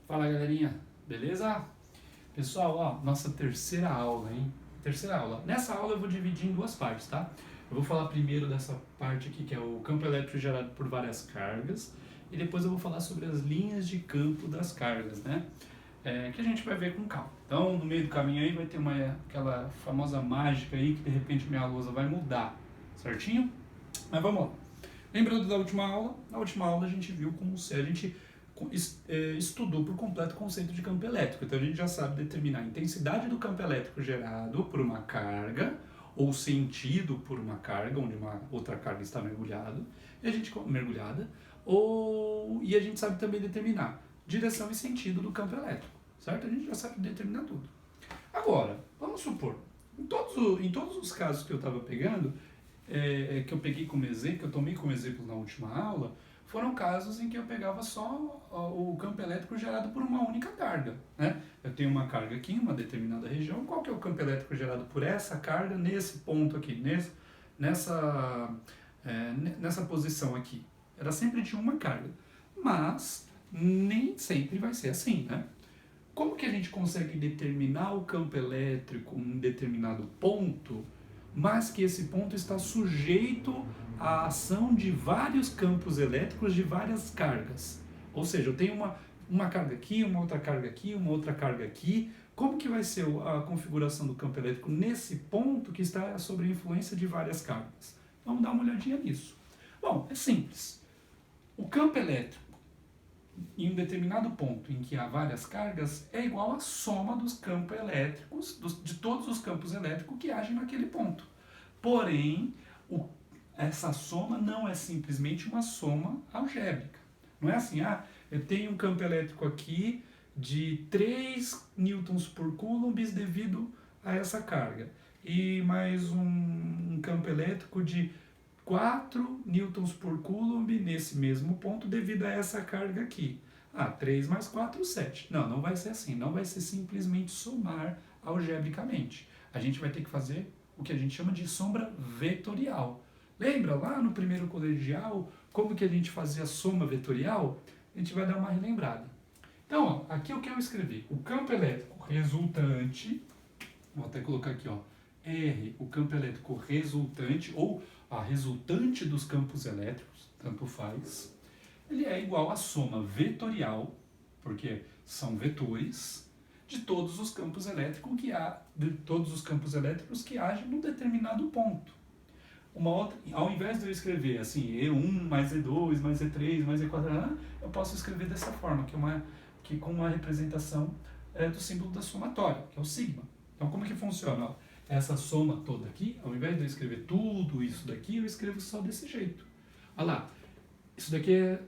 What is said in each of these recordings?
Fala galerinha, beleza? Pessoal, ó, nossa terceira aula, hein? Terceira aula. Nessa aula eu vou dividir em duas partes, tá? Eu vou falar primeiro dessa parte aqui que é o campo elétrico gerado por várias cargas e depois eu vou falar sobre as linhas de campo das cargas, né? Que a gente vai ver com calma. Então, no meio do caminho aí vai ter aquela famosa mágica aí que de repente minha lousa vai mudar, certinho? Mas vamos lá. Lembrando da última aula, na última aula a gente viu como se a gente estudou por completo o conceito de campo elétrico. Então a gente já sabe determinar a intensidade do campo elétrico gerado por uma carga ou sentido por uma carga, onde uma outra carga está mergulhada, e a gente sabe também determinar direção e sentido do campo elétrico, certo? A gente já sabe determinar tudo. Agora, vamos supor, em todos os casos que eu estava pegando, que eu peguei como exemplo, que eu tomei como exemplo na última aula, foram casos em que eu pegava só o campo elétrico gerado por uma única carga, né? Eu tenho uma carga aqui em uma determinada região, qual que é o campo elétrico gerado por essa carga nesse ponto aqui, nessa posição aqui? Era sempre de uma carga, mas nem sempre vai ser assim, né? Como que a gente consegue determinar o campo elétrico em um determinado ponto, mas que esse ponto está sujeito à ação de vários campos elétricos de várias cargas? Ou seja, eu tenho uma carga aqui, uma outra carga aqui, uma outra carga aqui. Como que vai ser a configuração do campo elétrico nesse ponto que está sob a influência de várias cargas? Vamos dar uma olhadinha nisso. Bom, é simples. O campo elétrico em um determinado ponto em que há várias cargas é igual à soma dos campos elétricos, de todos os campos elétricos que agem naquele ponto. Porém, essa soma não é simplesmente uma soma algébrica. Não é assim, eu tenho um campo elétrico aqui de 3 newtons por coulomb devido a essa carga. E mais um campo elétrico de 4 newtons por coulomb nesse mesmo ponto devido a essa carga aqui. 3 mais 4, 7. Não vai ser assim. Não vai ser simplesmente somar algebricamente. A gente vai ter que fazer o que a gente chama de sombra vetorial. Lembra lá no primeiro colegial como que a gente fazia a soma vetorial? A gente vai dar uma relembrada. Então, aqui o que eu escrevi? O campo elétrico resultante, vou até colocar aqui, R, o campo elétrico resultante, ou a resultante dos campos elétricos, tanto faz, ele é igual à soma vetorial, porque são vetores, de todos os campos elétricos que agem num determinado ponto. Ao invés de eu escrever assim, E1 mais E2 mais E3 mais E4, eu posso escrever dessa forma, que com uma representação do símbolo da somatória, que é o sigma. Então como que funciona? Essa soma toda aqui, ao invés de eu escrever tudo isso daqui, eu escrevo só desse jeito. Olha lá, isso daqui é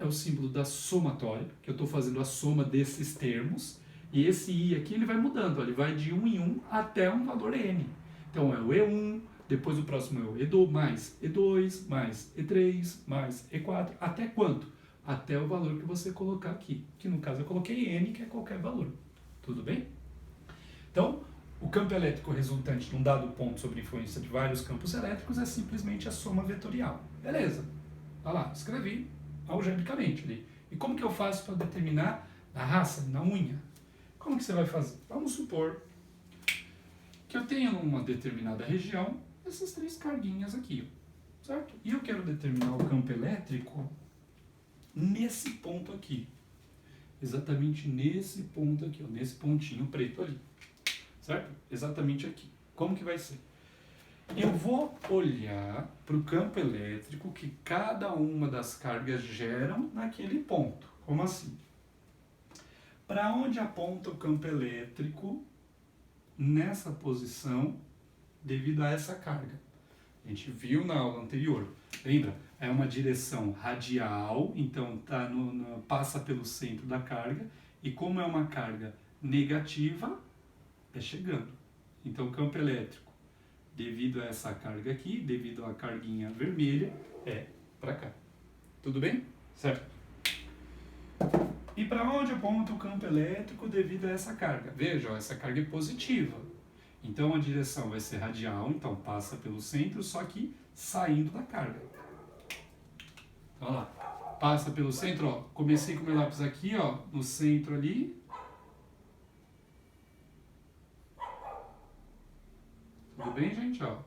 o símbolo da somatória, que eu estou fazendo a soma desses termos, e esse I aqui ele vai mudando, ele vai de 1 em 1 até um valor N. Então é o E1, depois o próximo é o E2, mais E2, mais E3, mais E4, até quanto? Até o valor que você colocar aqui, que no caso eu coloquei N, que é qualquer valor. Tudo bem? Então, o campo elétrico resultante de um dado ponto sob influência de vários campos elétricos é simplesmente a soma vetorial. Beleza. Olha lá, escrevi algebricamente ali. E como que eu faço para determinar na raça, na unha? Como que você vai fazer? Vamos supor que eu tenha numa determinada região essas 3 carguinhas aqui, certo? E eu quero determinar o campo elétrico nesse ponto aqui. Exatamente nesse ponto aqui, nesse pontinho preto ali. Certo? Exatamente aqui. Como que vai ser? Eu vou olhar para o campo elétrico que cada uma das cargas geram naquele ponto. Como assim? Para onde aponta o campo elétrico nessa posição devido a essa carga? A gente viu na aula anterior. Lembra? É uma direção radial, então passa pelo centro da carga, e como é uma carga negativa, é chegando. Então o campo elétrico, devido a essa carga aqui, devido à carguinha vermelha, é para cá. Tudo bem? Certo? E para onde aponta o campo elétrico devido a essa carga? Veja, essa carga é positiva. Então a direção vai ser radial, então passa pelo centro, só que saindo da carga. Olha lá. passa pelo centro, ó. Comecei com o meu lápis aqui, ó, no centro ali. Tudo bem, gente, ó?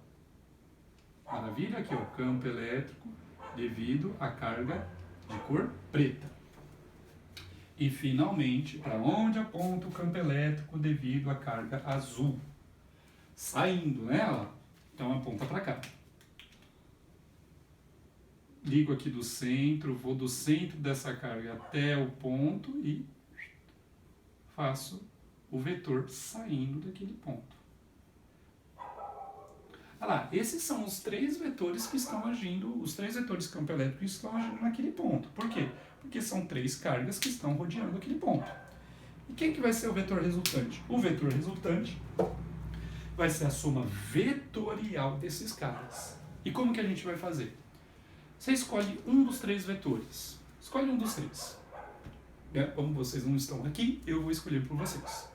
Maravilha, aqui, ó, campo elétrico devido à carga de cor preta. E, finalmente, para onde aponta o campo elétrico devido à carga azul? Saindo, né? Ó. Então, aponta para cá. Ligo aqui do centro, vou do centro dessa carga até o ponto e faço o vetor saindo daquele ponto. Olha lá, esses são os três vetores que estão agindo, os três vetores de campo elétrico que estão agindo naquele ponto. Por quê? Porque são três cargas que estão rodeando aquele ponto. E quem que vai ser o vetor resultante? O vetor resultante vai ser a soma vetorial desses caras. E como que a gente vai fazer? Você escolhe um dos três vetores. Escolhe um dos três. Como vocês não estão aqui, eu vou escolher por vocês.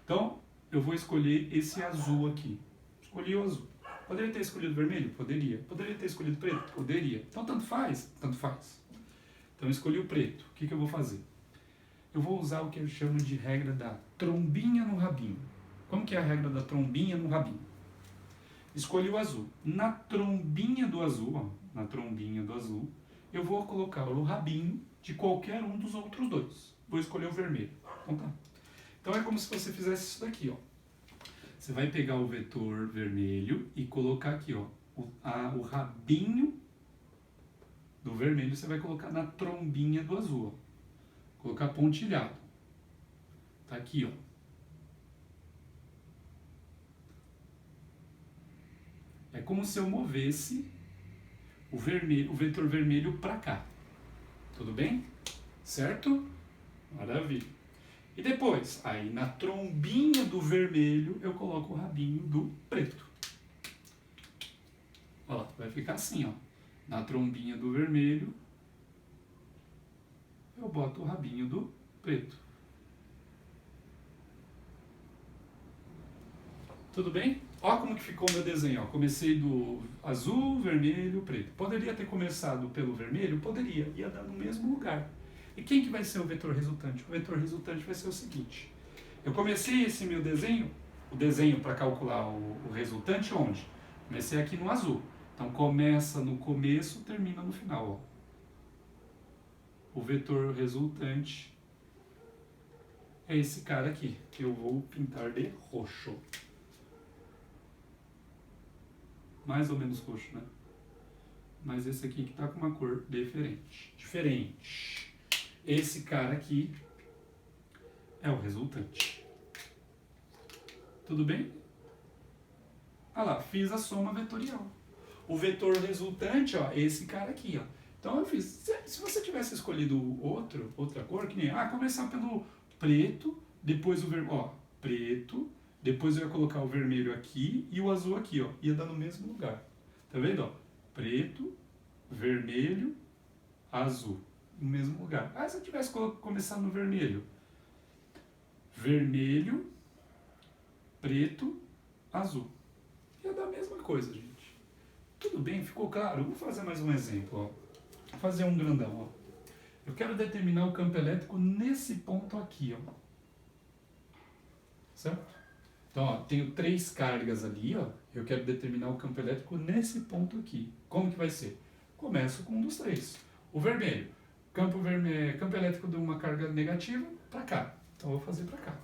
Então, eu vou escolher esse azul aqui. Escolhi o azul. Poderia ter escolhido vermelho? Poderia. Poderia ter escolhido preto? Poderia. Então, tanto faz? Tanto faz. Então, eu escolhi o preto. O que eu vou fazer? Eu vou usar o que eu chamo de regra da trombinha no rabinho. Como que é a regra da trombinha no rabinho? Escolhi o azul. Na trombinha do azul, ó, na trombinha do azul, eu vou colocar o rabinho de qualquer um dos outros dois. Vou escolher o vermelho. Então tá. Então é como se você fizesse isso daqui, ó. Você vai pegar o vetor vermelho e colocar aqui, ó, o rabinho do vermelho você vai colocar na trombinha do azul, ó. Colocar pontilhado. Tá aqui, ó. É como se eu movesse o vetor vermelho para cá. Tudo bem? Certo? Maravilha. E depois, aí na trombinha do vermelho, eu coloco o rabinho do preto. Olha lá, vai ficar assim, ó. Na trombinha do vermelho, eu boto o rabinho do preto. Tudo bem? Olha como que ficou o meu desenho. Ó. Comecei do azul, vermelho, preto. Poderia ter começado pelo vermelho? Poderia. Ia dar no mesmo lugar. E quem que vai ser o vetor resultante? O vetor resultante vai ser o seguinte. Eu comecei esse meu desenho, o desenho para calcular o resultante onde? Comecei aqui no azul. Então começa no começo, termina no final. Ó. O vetor resultante é esse cara aqui, que eu vou pintar de roxo. Mais ou menos roxo, né? Mas esse aqui que tá com uma cor diferente. Esse cara aqui é o resultante. Tudo bem? Olha lá, fiz a soma vetorial. O vetor resultante, ó, é esse cara aqui, ó. Então eu fiz. Se você tivesse escolhido outra cor, que nem, começar pelo preto, depois o vermelho, ó, preto, depois eu ia colocar o vermelho aqui e o azul aqui, ó. Ia dar no mesmo lugar. Tá vendo, ó? Preto, vermelho, azul. No mesmo lugar. Se eu tivesse começado no vermelho. Vermelho, preto, azul. Ia dar a mesma coisa, gente. Tudo bem? Ficou claro? Vou fazer mais um exemplo, ó. Vou fazer um grandão, ó. Eu quero determinar o campo elétrico nesse ponto aqui, ó. Certo? Então, ó, tenho 3 cargas ali, ó. Eu quero determinar o campo elétrico nesse ponto aqui. Como que vai ser? Começo com um dos 3. O vermelho. Campo elétrico de uma carga negativa para cá. Então, eu vou fazer para cá.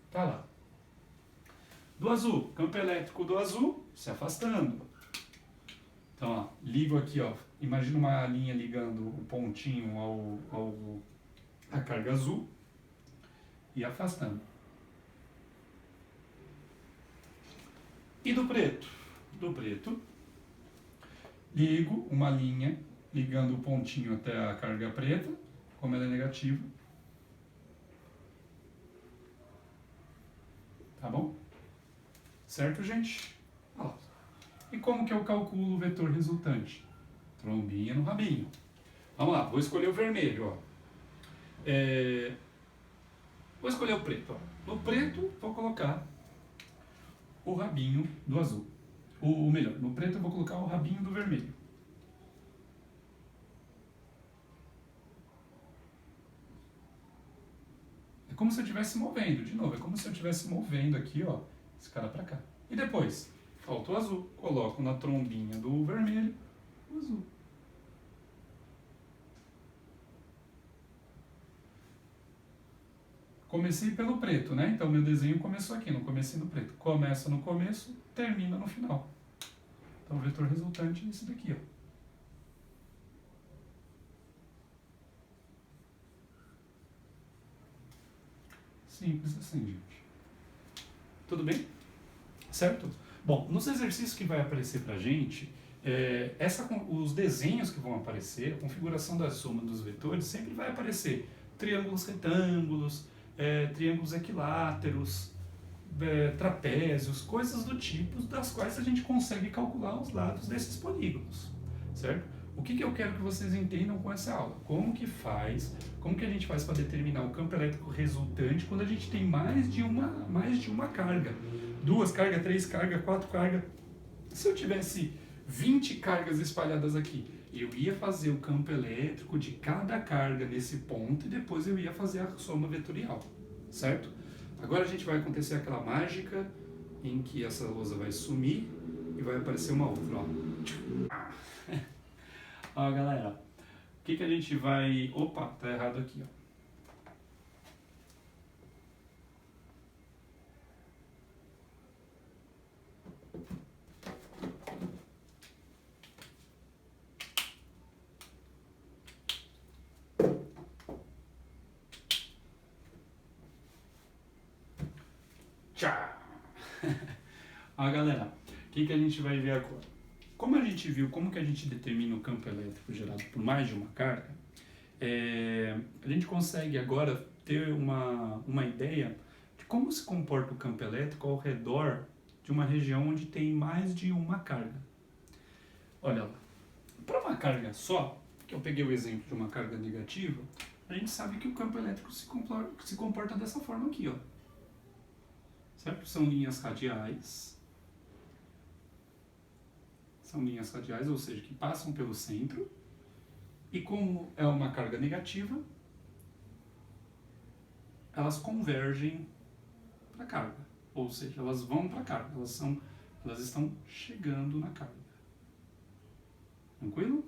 Tá lá. Do azul. Campo elétrico do azul se afastando. Então, ó, ligo aqui, ó. Imagina uma linha ligando o pontinho à carga azul e afastando. E do preto? Do preto, ligo uma linha ligando o pontinho até a carga preta, como ela é negativa. Tá bom? Certo, gente? Ó. E como que eu calculo o vetor resultante? Trombinha no rabinho. Vamos lá, vou escolher o vermelho, ó. Vou escolher o preto, ó. No preto, vou colocar o rabinho do azul. O melhor, no preto eu vou colocar o rabinho do vermelho. É como se eu estivesse movendo, de novo, é como se eu estivesse movendo aqui, ó, esse cara pra cá. E depois, falta o azul, coloco na trombinha do vermelho o azul. Comecei pelo preto, né? Então meu desenho começou aqui, não comecei no preto. Começa no começo, termina no final. Então o vetor resultante é esse daqui, ó. Simples assim, gente. Tudo bem? Certo? Bom, nos exercícios que vai aparecer pra gente, os desenhos que vão aparecer, a configuração da soma dos vetores, sempre vai aparecer triângulos retângulos, triângulos equiláteros, trapézios, coisas do tipo das quais a gente consegue calcular os lados desses polígonos, certo? O que eu quero que vocês entendam com essa aula? Como que a gente faz para determinar o campo elétrico resultante quando a gente tem mais de uma carga? 2 cargas, 3 cargas, 4 cargas. Se eu tivesse 20 cargas espalhadas aqui, eu ia fazer o campo elétrico de cada carga nesse ponto e depois eu ia fazer a soma vetorial, certo? Agora a gente vai acontecer aquela mágica em que essa lousa vai sumir e vai aparecer uma outra, ó. Ó, galera, o que a gente vai... Opa, tá errado aqui, ó. Tchau! Ó, galera, o que a gente vai ver agora? Como a gente viu como que a gente determina o campo elétrico gerado por mais de uma carga, a gente consegue agora ter uma ideia de como se comporta o campo elétrico ao redor de uma região onde tem mais de uma carga. Olha lá, para uma carga só, que eu peguei o exemplo de uma carga negativa, a gente sabe que o campo elétrico se comporta dessa forma aqui, ó. Certo? São linhas radiais, ou seja, que passam pelo centro, e como é uma carga negativa, elas convergem para a carga, ou seja, elas vão para a carga, elas estão chegando na carga. Tranquilo?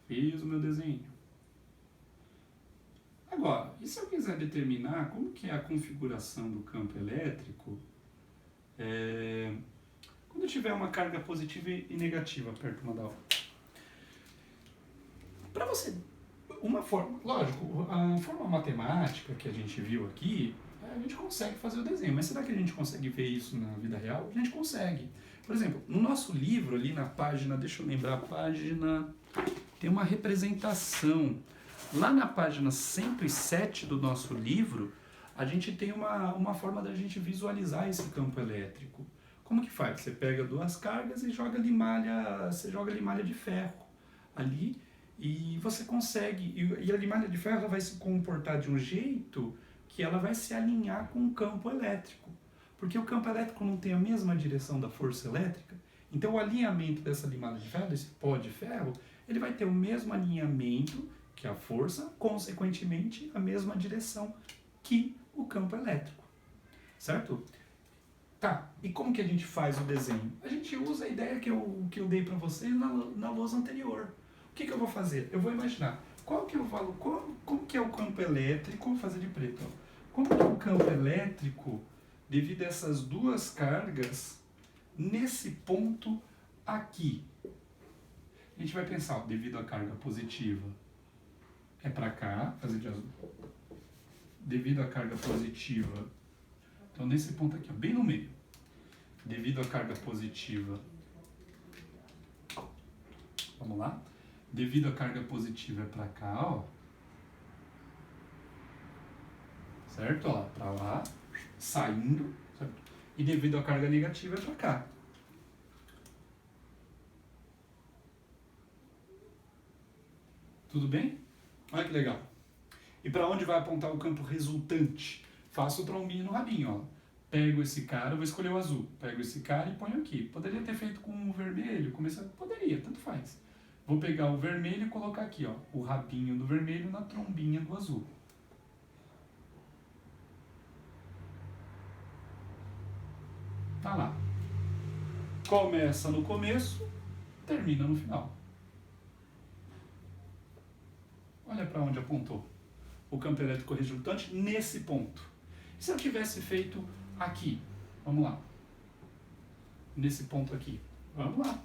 Fiz o meu desenho. Agora, e se eu quiser determinar como que é a configuração do campo elétrico quando tiver uma carga positiva e negativa perto uma da outra? Para você, uma forma, lógico, a forma matemática que a gente viu aqui, a gente consegue fazer o desenho, mas será que a gente consegue ver isso na vida real? A gente consegue. Por exemplo, no nosso livro ali na página, deixa eu lembrar a página, tem uma representação. Lá na página 107 do nosso livro, a gente tem uma forma da gente visualizar esse campo elétrico. Como que faz? Você pega 2 cargas e joga ali malha de ferro ali e você consegue, e a malha de ferro ela vai se comportar de um jeito que ela vai se alinhar com o campo elétrico. Porque o campo elétrico não tem a mesma direção da força elétrica, então o alinhamento dessa limalha de ferro, desse pó de ferro, ele vai ter o mesmo alinhamento que a força, consequentemente, a mesma direção que o campo elétrico, certo? Tá, e como que a gente faz o desenho? A gente usa a ideia que eu dei para vocês na lousa anterior. O que eu vou fazer? Eu vou imaginar qual que é o valor, como que é o campo elétrico, vou fazer de preto, ó. Como que é o campo elétrico devido a essas 2 cargas nesse ponto aqui? A gente vai pensar, ó, devido à carga positiva, é para cá, fazer de azul. Devido à carga positiva, então nesse ponto aqui, ó, bem no meio. Devido à carga positiva, vamos lá? Devido à carga positiva é para cá, ó. Certo? Ó, para lá, saindo, certo? E devido à carga negativa é para cá. Tudo bem? Olha que legal. E para onde vai apontar o campo resultante? Faço o trombinho no rabinho, ó. pego esse cara, vou escolher o azul, pego esse cara e ponho aqui. Poderia ter feito com o vermelho, poderia, tanto faz. Vou pegar o vermelho e colocar aqui, ó, o rabinho do vermelho na trombinha do azul. Tá lá. Começa no começo, termina no final. Olha para onde apontou o campo elétrico resultante nesse ponto. Se eu tivesse feito aqui, vamos lá, nesse ponto aqui, vamos lá.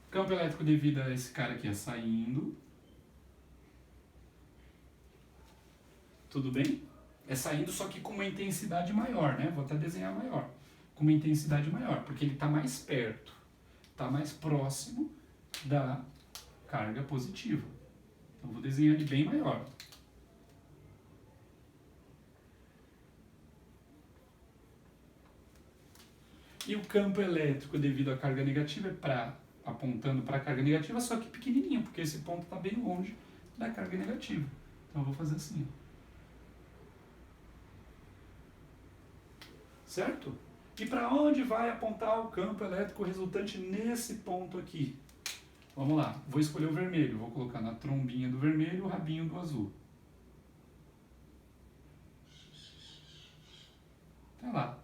Campo elétrico devido a esse cara aqui é saindo. Tudo bem? É saindo, só que com uma intensidade maior, né? Vou até desenhar maior. Com uma intensidade maior, porque ele está mais perto, está mais próximo da carga positiva. Então vou desenhar ele bem maior. E o campo elétrico devido à carga negativa é apontando para a carga negativa, só que pequenininho, porque esse ponto está bem longe da carga negativa. Então eu vou fazer assim. Certo? E para onde vai apontar o campo elétrico resultante nesse ponto aqui? Vamos lá, vou escolher o vermelho, vou colocar na trombinha do vermelho o rabinho do azul. Tá lá.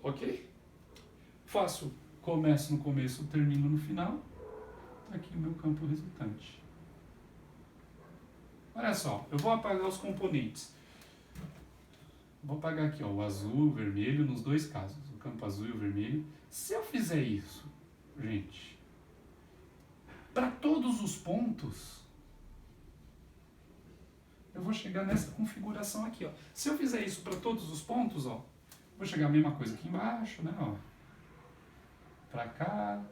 Ok? Começo no começo, termino no final. Tá aqui o meu campo resultante. Olha só, eu vou apagar os componentes. Vou apagar aqui, ó, o azul e o vermelho nos dois casos, o campo azul e o vermelho. Se eu fizer isso, gente, para todos os pontos, eu vou chegar nessa configuração aqui, ó. Se eu fizer isso para todos os pontos, ó, vou chegar a mesma coisa aqui embaixo, né, ó. Para cá,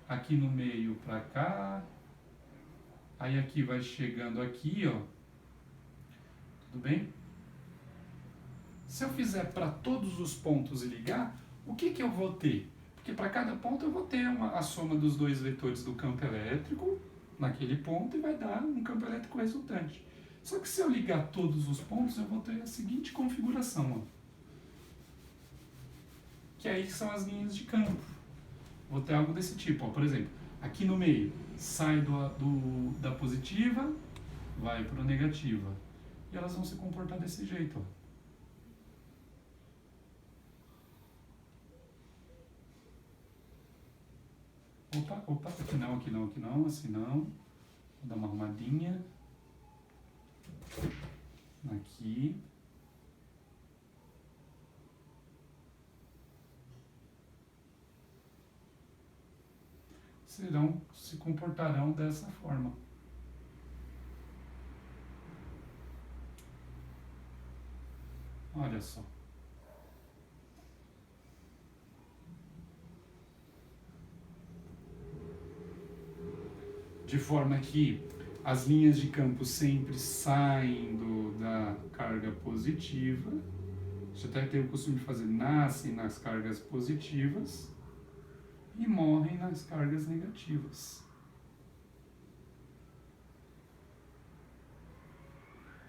aqui no meio para cá. Aí aqui vai chegando aqui, ó. Tudo bem? Se eu fizer para todos os pontos e ligar, o que eu vou ter? Porque para cada ponto eu vou ter a soma dos dois vetores do campo elétrico naquele ponto e vai dar um campo elétrico resultante. Só que se eu ligar todos os pontos, eu vou ter a seguinte configuração, ó. Que aí são as linhas de campo. Vou ter algo desse tipo, ó. Por exemplo, aqui no meio, sai da positiva, vai para a negativa. E elas vão se comportar desse jeito, ó. Opa, aqui não, assim não. Vou dar uma arrumadinha. Aqui. Se comportarão dessa forma. Olha só. De forma que as linhas de campo sempre saem da carga positiva. Você até tem o costume de fazer, nascem nas cargas positivas e morrem nas cargas negativas.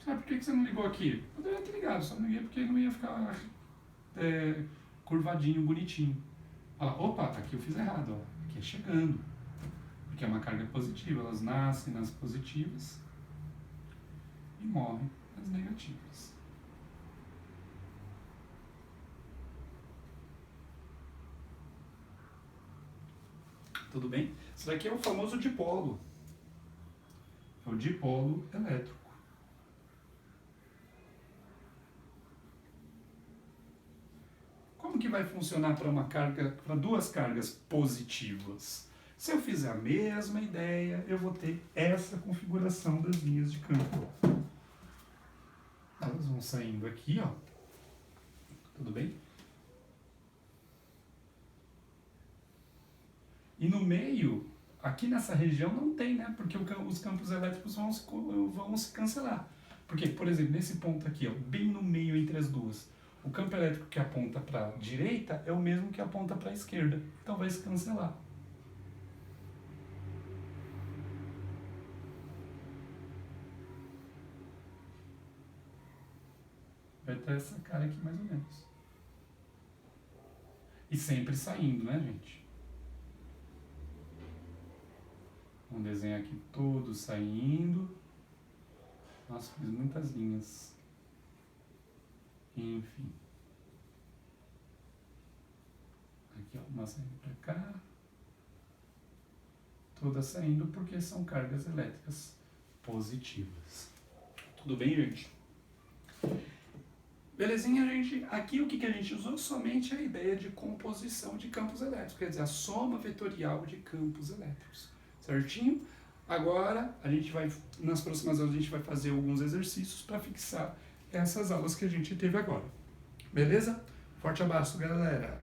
Sabe por que você não ligou aqui? Poderia ter ligado, só não liguei porque não ia ficar curvadinho, bonitinho. Olha lá, opa, aqui eu fiz errado, ó. Aqui é chegando. Porque é uma carga positiva, elas nascem nas positivas e morrem nas negativas. Tudo bem? Isso daqui é o famoso dipolo. É o dipolo elétrico. Como que vai funcionar para duas cargas positivas? Se eu fizer a mesma ideia, eu vou ter essa configuração das linhas de campo. Elas vão saindo aqui, ó. Tudo bem? E no meio, aqui nessa região não tem, né? Porque os campos elétricos vão se cancelar. Porque, por exemplo, nesse ponto aqui, ó, bem no meio entre as duas, o campo elétrico que aponta para a direita é o mesmo que aponta para a esquerda. Então vai se cancelar. Vai até essa cara aqui mais ou menos. E sempre saindo, né, gente? Vamos desenhar aqui todo saindo. Nossa, fiz muitas linhas. Enfim. Aqui, ó, uma saindo para cá. Todas saindo porque são cargas elétricas positivas. Tudo bem, gente? Belezinha, gente? Aqui o que a gente usou? Somente a ideia de composição de campos elétricos, quer dizer, a soma vetorial de campos elétricos. Certinho? Agora, nas próximas aulas, a gente vai fazer alguns exercícios para fixar essas aulas que a gente teve agora. Beleza? Forte abraço, galera!